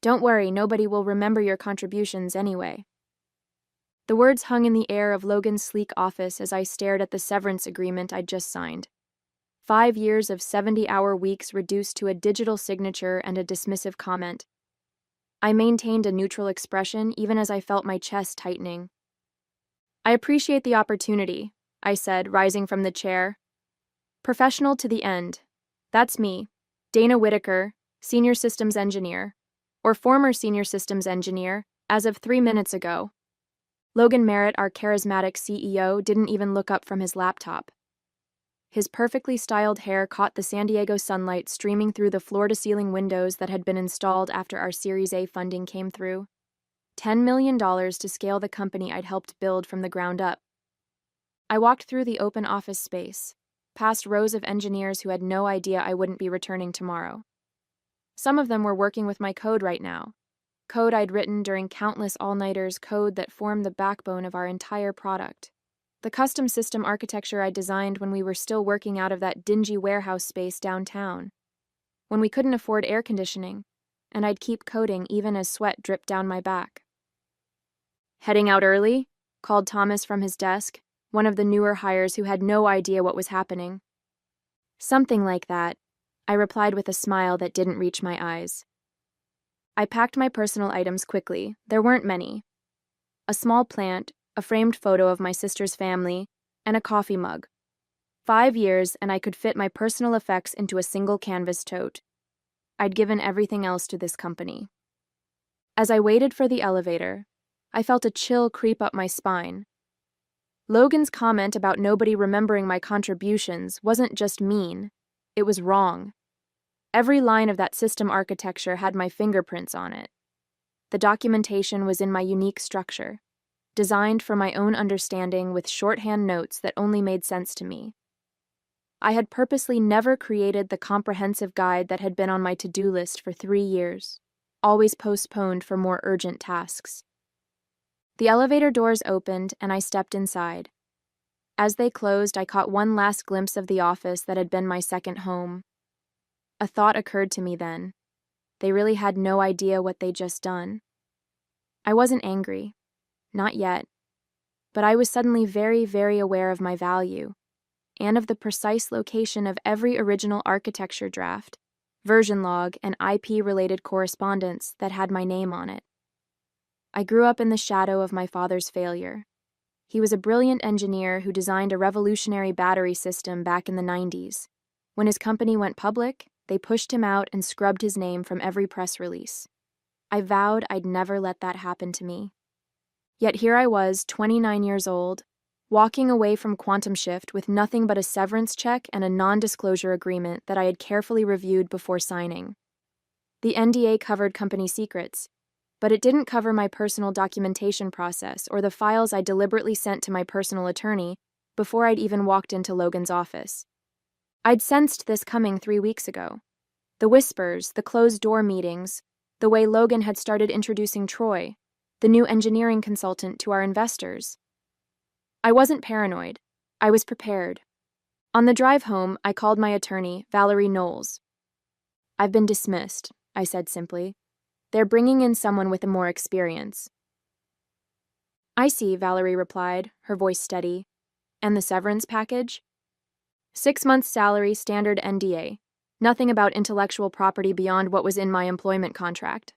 Don't worry, nobody will remember your contributions anyway. The words hung in the air of Logan's sleek office as I stared at the severance agreement I'd just signed. 5 years of 70-hour weeks reduced to a digital signature and a dismissive comment. I maintained a neutral expression even as I felt my chest tightening. I appreciate the opportunity, I said, rising from the chair. Professional to the end. That's me, Dana Whitaker, Senior Systems Engineer, or former Senior Systems Engineer, as of 3 minutes ago. Logan Merritt, our charismatic CEO, didn't even look up from his laptop. His perfectly styled hair caught the San Diego sunlight streaming through the floor-to-ceiling windows that had been installed after our Series A funding came through. $10 million to scale the company I'd helped build from the ground up. I walked through the open office space, past rows of engineers who had no idea I wouldn't be returning tomorrow. Some of them were working with my code right now, code I'd written during countless all-nighters, code that formed the backbone of our entire product. The custom system architecture I designed when we were still working out of that dingy warehouse space downtown, when we couldn't afford air conditioning, and I'd keep coding even as sweat dripped down my back. Heading out early? Called Thomas from his desk, one of the newer hires who had no idea what was happening. Something like that, I replied with a smile that didn't reach my eyes. I packed my personal items quickly. There weren't many. A small plant, a framed photo of my sister's family, and a coffee mug. 5 years, and I could fit my personal effects into a single canvas tote. I'd given everything else to this company. As I waited for the elevator, I felt a chill creep up my spine. Logan's comment about nobody remembering my contributions wasn't just mean, it was wrong. Every line of that system architecture had my fingerprints on it. The documentation was in my unique structure, designed for my own understanding with shorthand notes that only made sense to me. I had purposely never created the comprehensive guide that had been on my to-do list for 3 years, always postponed for more urgent tasks. The elevator doors opened and I stepped inside. As they closed, I caught one last glimpse of the office that had been my second home. A thought occurred to me then. They really had no idea what they'd just done. I wasn't angry. Not yet. But I was suddenly very, very aware of my value, and of the precise location of every original architecture draft, version log, and IP-related correspondence that had my name on it. I grew up in the shadow of my father's failure. He was a brilliant engineer who designed a revolutionary battery system back in the 90s. When his company went public, they pushed him out and scrubbed his name from every press release. I vowed I'd never let that happen to me. Yet here I was, 29 years old, walking away from Quantum Shift with nothing but a severance check and a non-disclosure agreement that I had carefully reviewed before signing. The NDA covered company secrets, but it didn't cover my personal documentation process or the files I deliberately sent to my personal attorney before I'd even walked into Logan's office. I'd sensed this coming 3 weeks ago. The whispers, the closed-door meetings, the way Logan had started introducing Troy, the new engineering consultant, to our investors. I wasn't paranoid. I was prepared. On the drive home, I called my attorney, Valerie Knowles. "I've been dismissed," I said simply. "They're bringing in someone with more experience." "I see," Valerie replied, her voice steady. "And the severance package?" 6 months salary, standard NDA. Nothing about intellectual property beyond what was in my employment contract.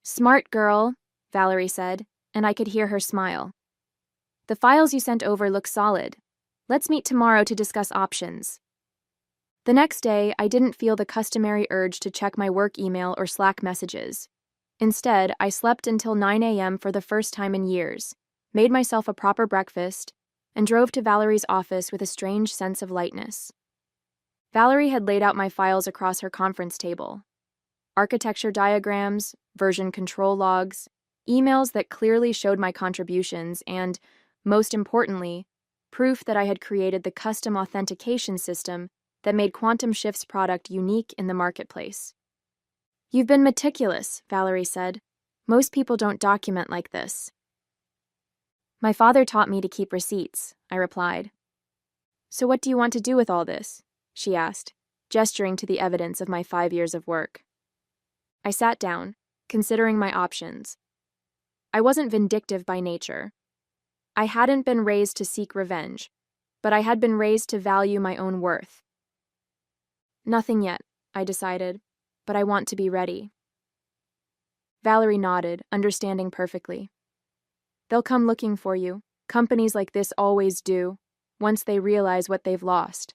"Smart girl," Valerie said, and I could hear her smile. "The files you sent over look solid. Let's meet tomorrow to discuss options." The next day, I didn't feel the customary urge to check my work email or Slack messages. Instead, I slept until 9 a.m. for the first time in years, made myself a proper breakfast, and drove to Valerie's office with a strange sense of lightness. Valerie had laid out my files across her conference table. Architecture diagrams, version control logs, emails that clearly showed my contributions, and, most importantly, proof that I had created the custom authentication system that made Quantum Shift's product unique in the marketplace. "You've been meticulous," Valerie said. "Most people don't document like this." "My father taught me to keep receipts," I replied. "So what do you want to do with all this?" she asked, gesturing to the evidence of my 5 years of work. I sat down, considering my options. I wasn't vindictive by nature. I hadn't been raised to seek revenge, but I had been raised to value my own worth. Nothing yet, I decided, but I want to be ready. Valerie nodded, understanding perfectly. They'll come looking for you. Companies like this always do, once they realize what they've lost.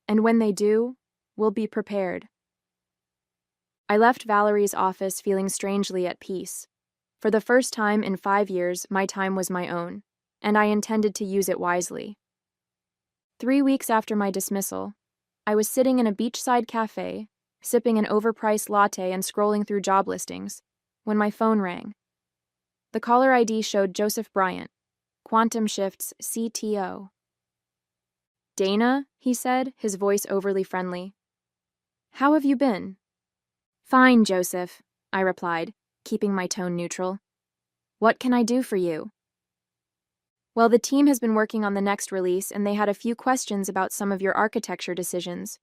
And when they do, we'll be prepared. I left Valerie's office feeling strangely at peace. For the first time in 5 years, my time was my own, and I intended to use it wisely. 3 weeks after my dismissal, I was sitting in a beachside cafe, sipping an overpriced latte and scrolling through job listings, when my phone rang. The caller ID showed Joseph Bryant, Quantum Shift's CTO. "Dana," he said, his voice overly friendly. "How have you been?" "Fine, Joseph," I replied, keeping my tone neutral. "What can I do for you?" "Well, the team has been working on the next release, and they had a few questions about some of your architecture decisions.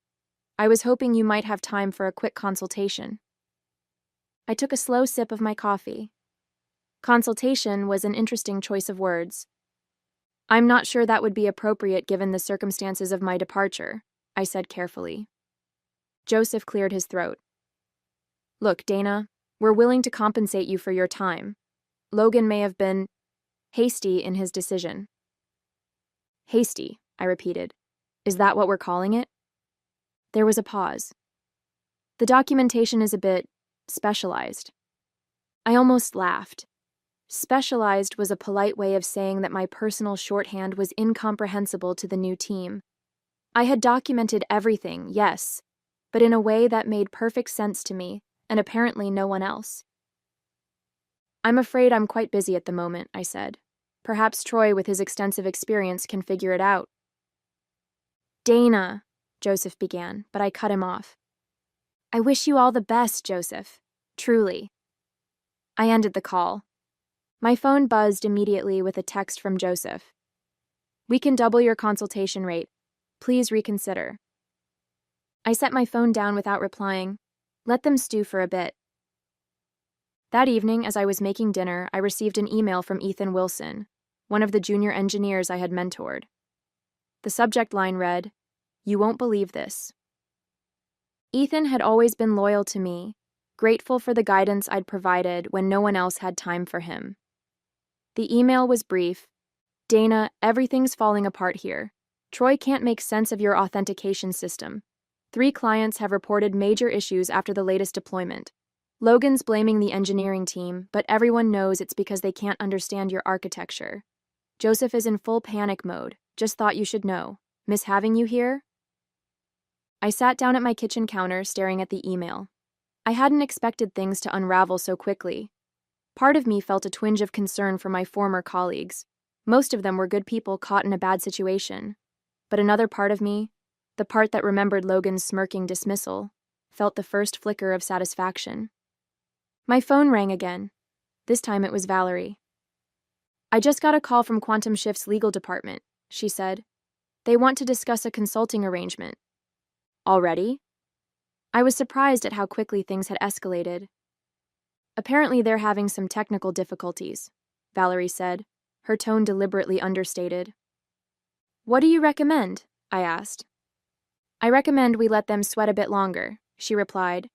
I was hoping you might have time for a quick consultation." I took a slow sip of my coffee. Consultation was an interesting choice of words. "I'm not sure that would be appropriate given the circumstances of my departure," I said carefully. Joseph cleared his throat. "Look, Dana, we're willing to compensate you for your time. Logan may have been hasty in his decision." "Hasty," I repeated. "Is that what we're calling it?" There was a pause. "The documentation is a bit specialized." I almost laughed. Specialized was a polite way of saying that my personal shorthand was incomprehensible to the new team. I had documented everything, yes, but in a way that made perfect sense to me, and apparently no one else. "I'm afraid I'm quite busy at the moment," I said. "Perhaps Troy, with his extensive experience, can figure it out." "Dana," Joseph began, but I cut him off. "I wish you all the best, Joseph. Truly." I ended the call. My phone buzzed immediately with a text from Joseph. "We can double your consultation rate. Please reconsider." I set my phone down without replying. Let them stew for a bit. That evening, as I was making dinner, I received an email from Ethan Wilson, one of the junior engineers I had mentored. The subject line read, "You won't believe this." Ethan had always been loyal to me, grateful for the guidance I'd provided when no one else had time for him. The email was brief. "Dana, everything's falling apart here. Troy can't make sense of your authentication system. 3 clients have reported major issues after the latest deployment. Logan's blaming the engineering team, but everyone knows it's because they can't understand your architecture. Joseph is in full panic mode. Just thought you should know. Miss having you here?" I sat down at my kitchen counter, staring at the email. I hadn't expected things to unravel so quickly. Part of me felt a twinge of concern for my former colleagues. Most of them were good people caught in a bad situation. But another part of me, the part that remembered Logan's smirking dismissal, felt the first flicker of satisfaction. My phone rang again. This time it was Valerie. "I just got a call from Quantum Shift's legal department," she said. "They want to discuss a consulting arrangement." "Already?" I was surprised at how quickly things had escalated. "Apparently they're having some technical difficulties," Valerie said, her tone deliberately understated. "What do you recommend?" I asked. "I recommend we let them sweat a bit longer," she replied.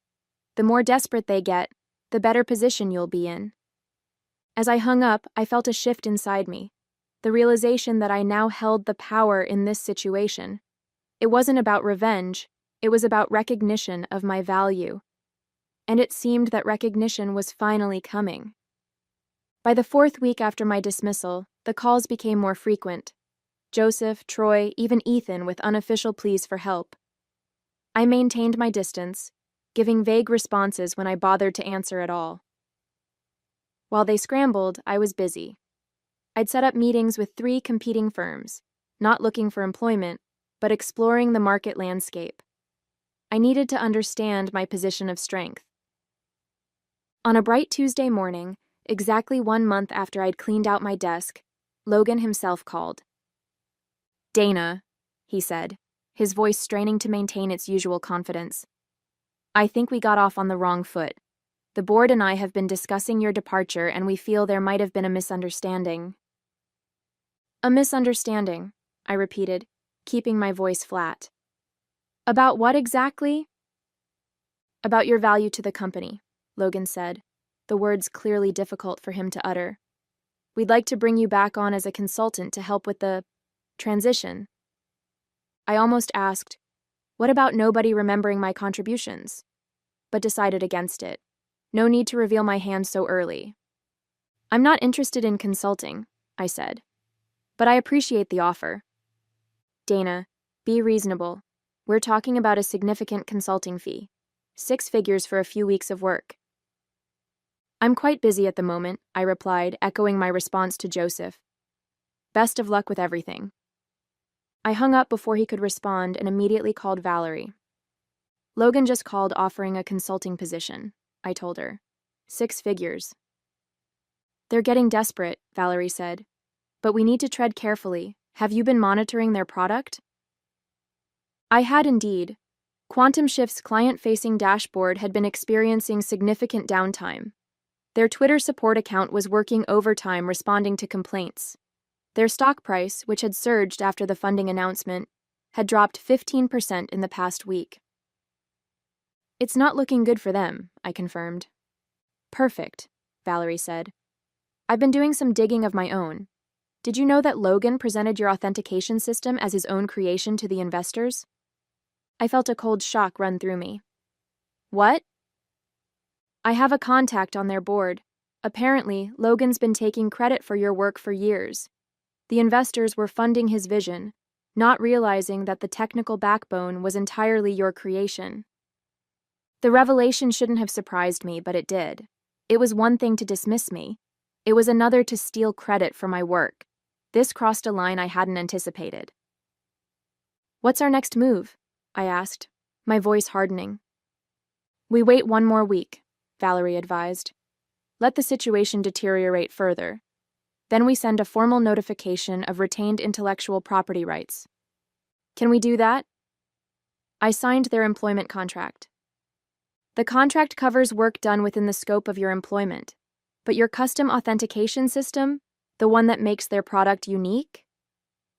"The more desperate they get, the better position you'll be in." As I hung up, I felt a shift inside me, the realization that I now held the power in this situation. It wasn't about revenge, it was about recognition of my value. And it seemed that recognition was finally coming. By the 4th week after my dismissal, the calls became more frequent. Joseph, Troy, even Ethan with unofficial pleas for help. I maintained my distance, giving vague responses when I bothered to answer at all. While they scrambled, I was busy. I'd set up meetings with 3 competing firms, not looking for employment, but exploring the market landscape. I needed to understand my position of strength. On a bright Tuesday morning, exactly 1 month after I'd cleaned out my desk, Logan himself called. "Dana," he said, his voice straining to maintain its usual confidence. "I think we got off on the wrong foot. The board and I have been discussing your departure, and we feel there might have been a misunderstanding. A misunderstanding, I repeated, keeping my voice flat. About what exactly? About your value to the company, Logan said, the words clearly difficult for him to utter. We'd like to bring you back on as a consultant to help with the transition. I almost asked, what about nobody remembering my contributions? But decided against it. No need to reveal my hand so early. I'm not interested in consulting, I said. But I appreciate the offer. Dana, be reasonable. We're talking about a significant consulting fee. 6 figures for a few weeks of work. I'm quite busy at the moment, I replied, echoing my response to Joseph. Best of luck with everything. I hung up before he could respond and immediately called Valerie. Logan just called offering a consulting position, I told her. 6 figures. They're getting desperate, Valerie said. But we need to tread carefully. Have you been monitoring their product? I had indeed. QuantumShift's client-facing dashboard had been experiencing significant downtime. Their Twitter support account was working overtime responding to complaints. Their stock price, which had surged after the funding announcement, had dropped 15% in the past week. It's not looking good for them, I confirmed. Perfect, Valerie said. I've been doing some digging of my own. Did you know that Logan presented your authentication system as his own creation to the investors? I felt a cold shock run through me. What? I have a contact on their board. Apparently, Logan's been taking credit for your work for years. The investors were funding his vision, not realizing that the technical backbone was entirely your creation. The revelation shouldn't have surprised me, but it did. It was one thing to dismiss me. It was another to steal credit for my work. This crossed a line I hadn't anticipated. What's our next move? I asked, my voice hardening. We wait 1 more week, Valerie advised. Let the situation deteriorate further. Then we send a formal notification of retained intellectual property rights. Can we do that? I signed their employment contract. The contract covers work done within the scope of your employment, but your custom authentication system, the one that makes their product unique?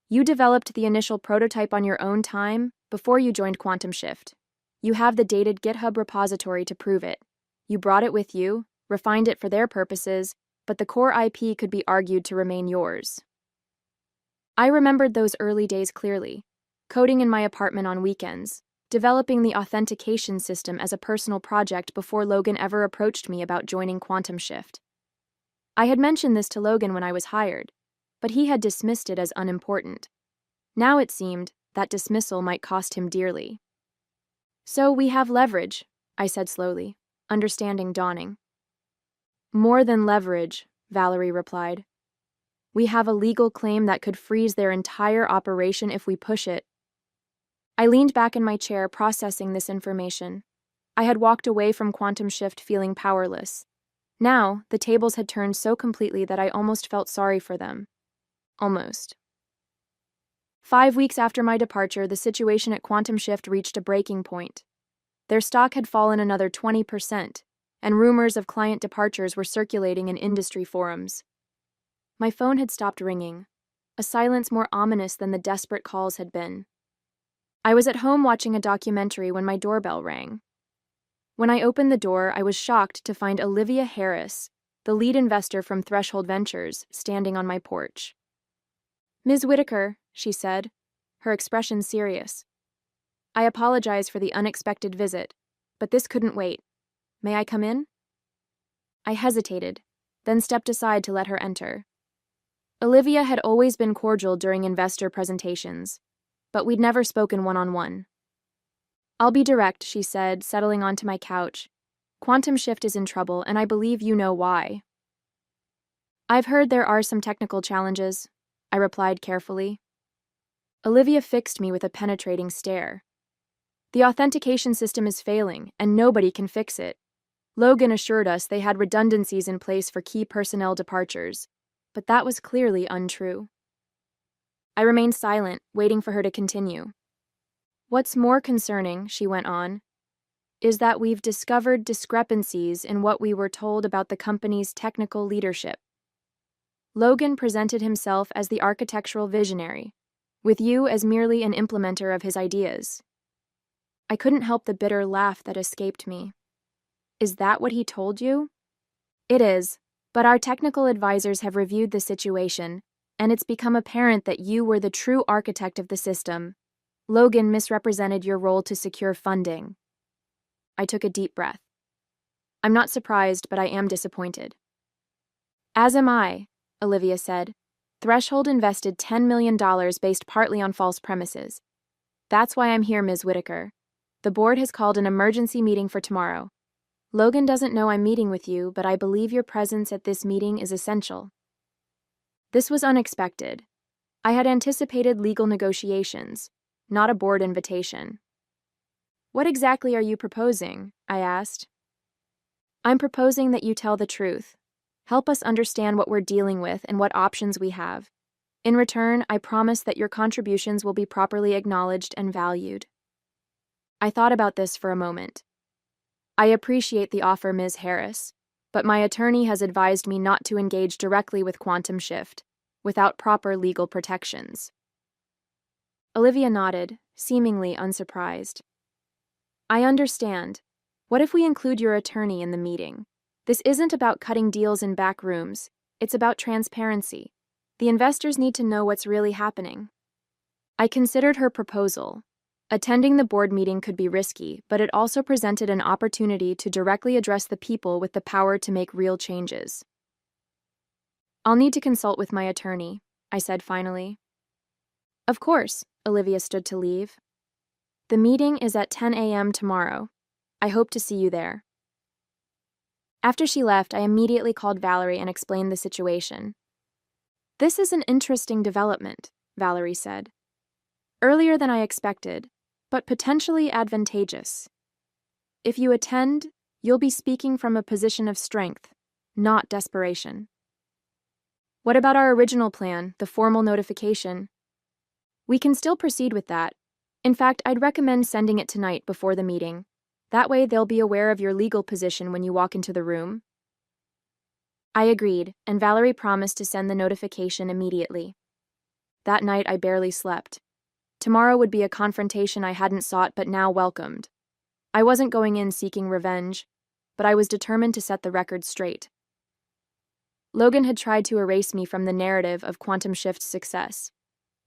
You developed the initial prototype on your own time before you joined QuantumShift. You have the dated GitHub repository to prove it. You brought it with you, refined it for their purposes, but the core IP could be argued to remain yours. I remembered those early days clearly, coding in my apartment on weekends, developing the authentication system as a personal project before Logan ever approached me about joining QuantumShift. I had mentioned this to Logan when I was hired, but he had dismissed it as unimportant. Now it seemed that dismissal might cost him dearly. So we have leverage, I said slowly, understanding dawning. More than leverage, Valerie replied. We have a legal claim that could freeze their entire operation if we push it. I leaned back in my chair, processing this information. I had walked away from QuantumShift feeling powerless. Now, the tables had turned so completely that I almost felt sorry for them. Almost. 5 weeks after my departure, the situation at QuantumShift reached a breaking point. Their stock had fallen another 20%, and rumors of client departures were circulating in industry forums. My phone had stopped ringing, a silence more ominous than the desperate calls had been. I was at home watching a documentary when my doorbell rang. When I opened the door, I was shocked to find Olivia Harris, the lead investor from Threshold Ventures, standing on my porch. Ms. Whitaker, she said, her expression serious. I apologize for the unexpected visit, but this couldn't wait. May I come in? I hesitated, then stepped aside to let her enter. Olivia had always been cordial during investor presentations, but we'd never spoken one-on-one. I'll be direct, she said, settling onto my couch. QuantumShift is in trouble, and I believe you know why. I've heard there are some technical challenges, I replied carefully. Olivia fixed me with a penetrating stare. The authentication system is failing, and nobody can fix it. Logan assured us they had redundancies in place for key personnel departures, but that was clearly untrue. I remained silent, waiting for her to continue. What's more concerning, she went on, is that we've discovered discrepancies in what we were told about the company's technical leadership. Logan presented himself as the architectural visionary, with you as merely an implementer of his ideas. I couldn't help the bitter laugh that escaped me. Is that what he told you? It is, but our technical advisors have reviewed the situation, and it's become apparent that you were the true architect of the system. Logan misrepresented your role to secure funding. I took a deep breath. I'm not surprised, but I am disappointed. As am I, Olivia said. Threshold invested $10 million based partly on false premises. That's why I'm here, Ms. Whitaker. The board has called an emergency meeting for tomorrow. Logan doesn't know I'm meeting with you, but I believe your presence at this meeting is essential. This was unexpected. I had anticipated legal negotiations, not a board invitation. What exactly are you proposing? I asked. I'm proposing that you tell the truth. Help us understand what we're dealing with and what options we have. In return, I promise that your contributions will be properly acknowledged and valued. I thought about this for a moment. I appreciate the offer, Ms. Harris, but my attorney has advised me not to engage directly with Quantum Shift without proper legal protections. Olivia nodded, seemingly unsurprised. I understand. What if we include your attorney in the meeting? This isn't about cutting deals in back rooms. It's about transparency. The investors need to know what's really happening. I considered her proposal. Attending the board meeting could be risky, but it also presented an opportunity to directly address the people with the power to make real changes. I'll need to consult with my attorney, I said finally. Of course, Olivia stood to leave. The meeting is at 10 a.m. tomorrow. I hope to see you there. After she left, I immediately called Valerie and explained the situation. This is an interesting development, Valerie said. Earlier than I expected, but potentially advantageous. If you attend, you'll be speaking from a position of strength, not desperation. What about our original plan, the formal notification? We can still proceed with that. In fact, I'd recommend sending it tonight before the meeting. That way they'll be aware of your legal position when you walk into the room. I agreed, and Valerie promised to send the notification immediately. That night I barely slept. Tomorrow would be a confrontation I hadn't sought but now welcomed. I wasn't going in seeking revenge, but I was determined to set the record straight. Logan had tried to erase me from the narrative of Quantum Shift's success.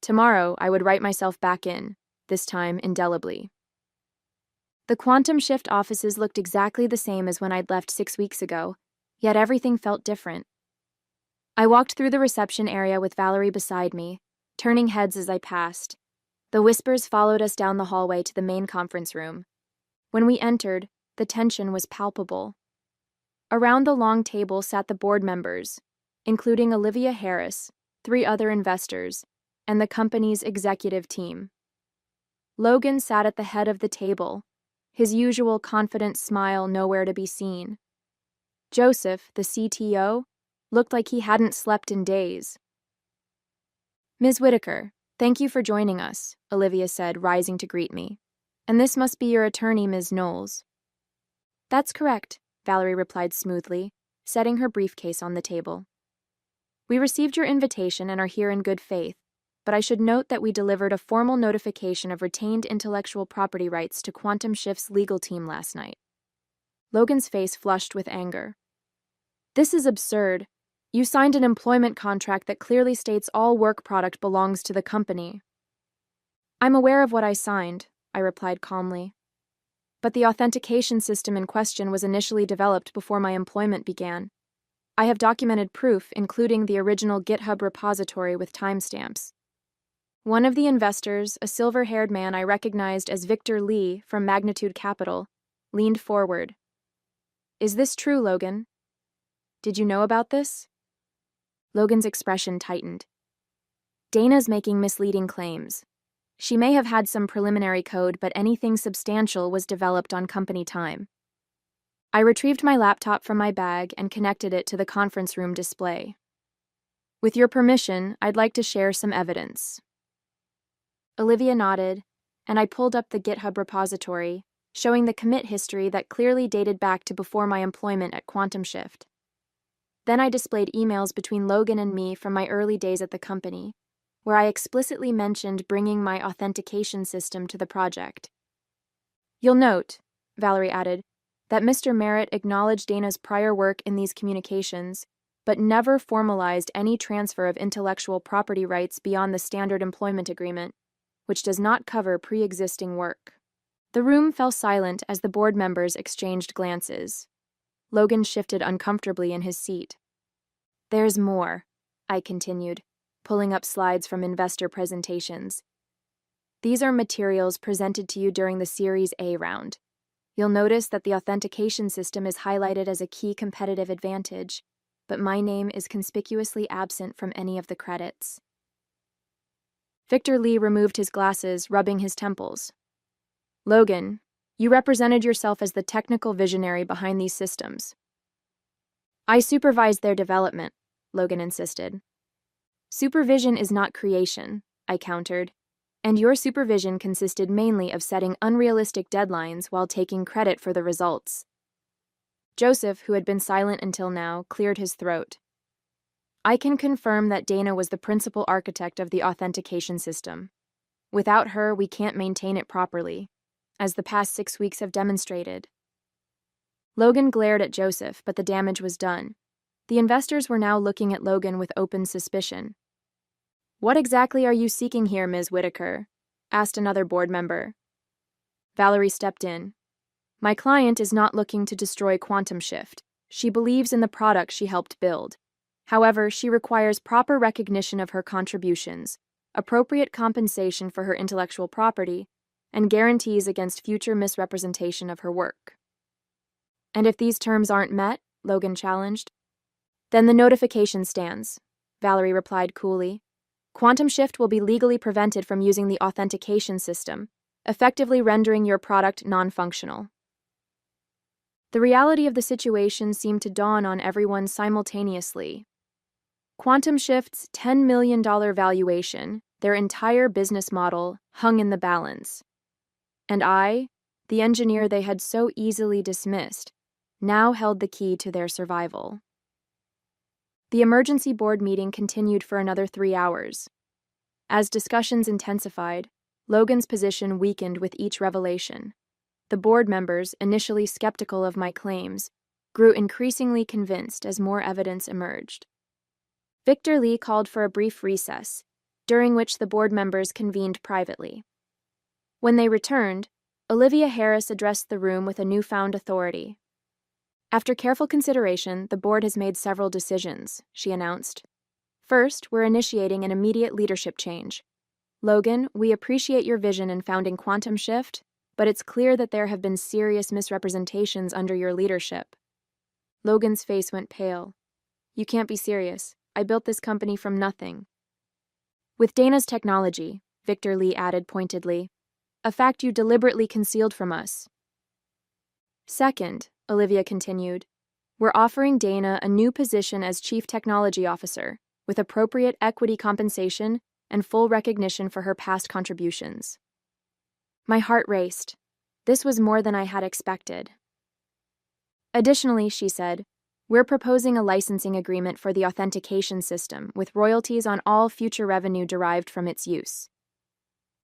Tomorrow I would write myself back in, this time indelibly. The Quantum Shift offices looked exactly the same as when I'd left 6 weeks ago, yet everything felt different. I walked through the reception area with Valerie beside me, turning heads as I passed. The whispers followed us down the hallway to the main conference room. When we entered, the tension was palpable. Around the long table sat the board members, including Olivia Harris, 3 other investors, and the company's executive team. Logan sat at the head of the table, his usual confident smile nowhere to be seen. Joseph, the CTO, looked like he hadn't slept in days. Ms. Whitaker, thank you for joining us, Olivia said, rising to greet me. And this must be your attorney, Ms. Knowles. That's correct, Valerie replied smoothly, setting her briefcase on the table. We received your invitation and are here in good faith, but I should note that we delivered a formal notification of retained intellectual property rights to Quantum Shift's legal team last night. Logan's face flushed with anger. This is absurd. You signed an employment contract that clearly states all work product belongs to the company. I'm aware of what I signed, I replied calmly. But the authentication system in question was initially developed before my employment began. I have documented proof, including the original GitHub repository with timestamps. One of the investors, a silver-haired man I recognized as Victor Lee from Magnitude Capital, leaned forward. Is this true, Logan? Did you know about this? Logan's expression tightened. Dana's making misleading claims. She may have had some preliminary code, but anything substantial was developed on company time. I retrieved my laptop from my bag and connected it to the conference room display. With your permission, I'd like to share some evidence. Olivia nodded, and I pulled up the GitHub repository, showing the commit history that clearly dated back to before my employment at Quantum Shift. Then I displayed emails between Logan and me from my early days at the company, where I explicitly mentioned bringing my authentication system to the project. You'll note, Valerie added, that Mr. Merritt acknowledged Dana's prior work in these communications, but never formalized any transfer of intellectual property rights beyond the standard employment agreement, which does not cover pre-existing work. The room fell silent as the board members exchanged glances. Logan shifted uncomfortably in his seat. There's more, I continued, pulling up slides from investor presentations. These are materials presented to you during the Series A round. You'll notice that the authentication system is highlighted as a key competitive advantage, but my name is conspicuously absent from any of the credits. Victor Lee removed his glasses, rubbing his temples. Logan, you represented yourself as the technical visionary behind these systems. I supervised their development, Logan insisted. Supervision is not creation, I countered, and your supervision consisted mainly of setting unrealistic deadlines while taking credit for the results. Joseph, who had been silent until now, cleared his throat. I can confirm that Dana was the principal architect of the authentication system. Without her, we can't maintain it properly, as the past 6 weeks have demonstrated. Logan glared at Joseph, but the damage was done. The investors were now looking at Logan with open suspicion. What exactly are you seeking here, Ms. Whitaker? Asked another board member. Valerie stepped in. My client is not looking to destroy Quantum Shift. She believes in the product she helped build. However, she requires proper recognition of her contributions, appropriate compensation for her intellectual property, and guarantees against future misrepresentation of her work. And if these terms aren't met, Logan challenged, then the notification stands, Valerie replied coolly. Quantum Shift will be legally prevented from using the authentication system, effectively rendering your product non-functional. The reality of the situation seemed to dawn on everyone simultaneously. Quantum Shift's $10 million valuation, their entire business model, hung in the balance. And I, the engineer they had so easily dismissed, now held the key to their survival. The emergency board meeting continued for another 3 hours. As discussions intensified, Logan's position weakened with each revelation. The board members, initially skeptical of my claims, grew increasingly convinced as more evidence emerged. Victor Lee called for a brief recess, during which the board members convened privately. When they returned, Olivia Harris addressed the room with a newfound authority. After careful consideration, the board has made several decisions, she announced. First, we're initiating an immediate leadership change. Logan, we appreciate your vision in founding Quantum Shift, but it's clear that there have been serious misrepresentations under your leadership. Logan's face went pale. You can't be serious. I built this company from nothing. With Dana's technology, Victor Lee added pointedly, a fact you deliberately concealed from us. Second, Olivia continued, we're offering Dana a new position as Chief Technology Officer, with appropriate equity compensation and full recognition for her past contributions. My heart raced. This was more than I had expected. Additionally, she said, we're proposing a licensing agreement for the authentication system with royalties on all future revenue derived from its use.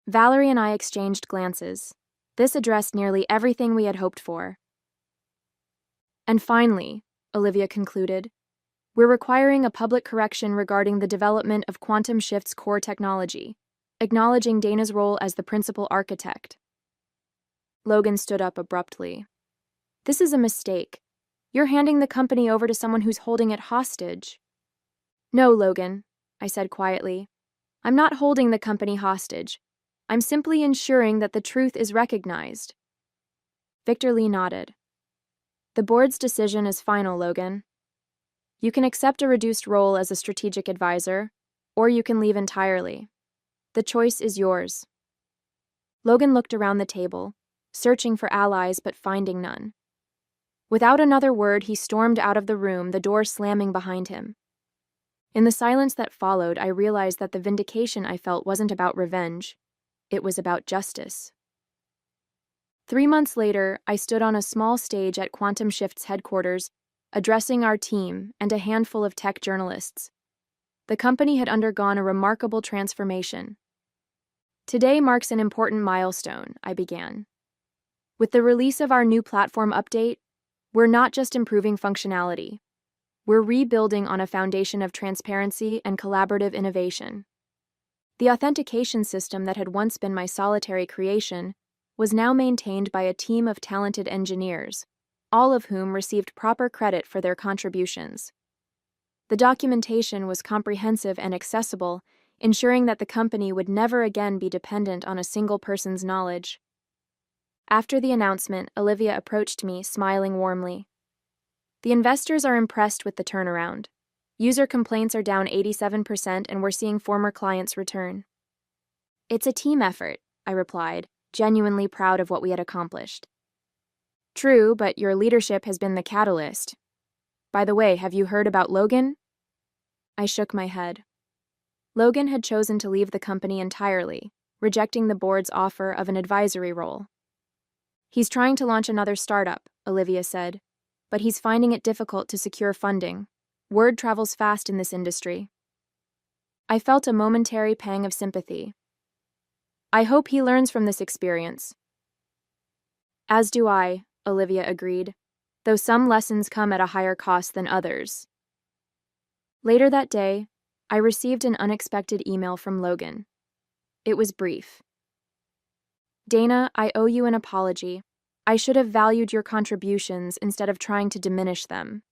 Valerie and I exchanged glances. This addressed nearly everything we had hoped for. And finally, Olivia concluded, we're requiring a public correction regarding the development of Quantum Shift's core technology, acknowledging Dana's role as the principal architect. Logan stood up abruptly. This is a mistake. You're handing the company over to someone who's holding it hostage. No, Logan, I said quietly. I'm not holding the company hostage. I'm simply ensuring that the truth is recognized. Victor Lee nodded. The board's decision is final, Logan. You can accept a reduced role as a strategic advisor, or you can leave entirely. The choice is yours. Logan looked around the table, searching for allies but finding none. Without another word, he stormed out of the room, the door slamming behind him. In the silence that followed, I realized that the vindication I felt wasn't about revenge. It was about justice. 3 months later, I stood on a small stage at Quantum Shift's headquarters, addressing our team and a handful of tech journalists. The company had undergone a remarkable transformation. Today marks an important milestone, I began. With the release of our new platform update, we're not just improving functionality. We're rebuilding on a foundation of transparency and collaborative innovation. The authentication system that had once been my solitary creation was now maintained by a team of talented engineers, all of whom received proper credit for their contributions. The documentation was comprehensive and accessible, ensuring that the company would never again be dependent on a single person's knowledge. After the announcement, Olivia approached me, smiling warmly. The investors are impressed with the turnaround. User complaints are down 87% and we're seeing former clients return. It's a team effort, I replied, genuinely proud of what we had accomplished. True, but your leadership has been the catalyst. By the way, have you heard about Logan? I shook my head. Logan had chosen to leave the company entirely, rejecting the board's offer of an advisory role. He's trying to launch another startup, Olivia said, but he's finding it difficult to secure funding. Word travels fast in this industry. I felt a momentary pang of sympathy. I hope he learns from this experience. As do I, Olivia agreed, though some lessons come at a higher cost than others. Later that day, I received an unexpected email from Logan. It was brief. Dana, I owe you an apology. I should have valued your contributions instead of trying to diminish them.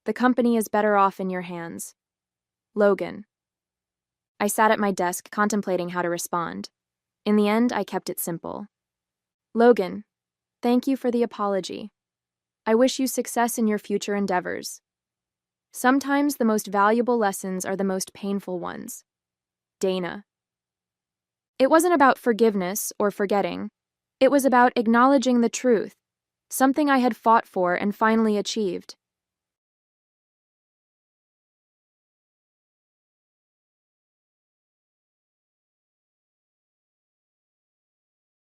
The company is better off in your hands. Logan. I sat at my desk contemplating how to respond. In the end, I kept it simple. Logan, thank you for the apology. I wish you success in your future endeavors. Sometimes the most valuable lessons are the most painful ones. Dana. It wasn't about forgiveness or forgetting. It was about acknowledging the truth, something I had fought for and finally achieved.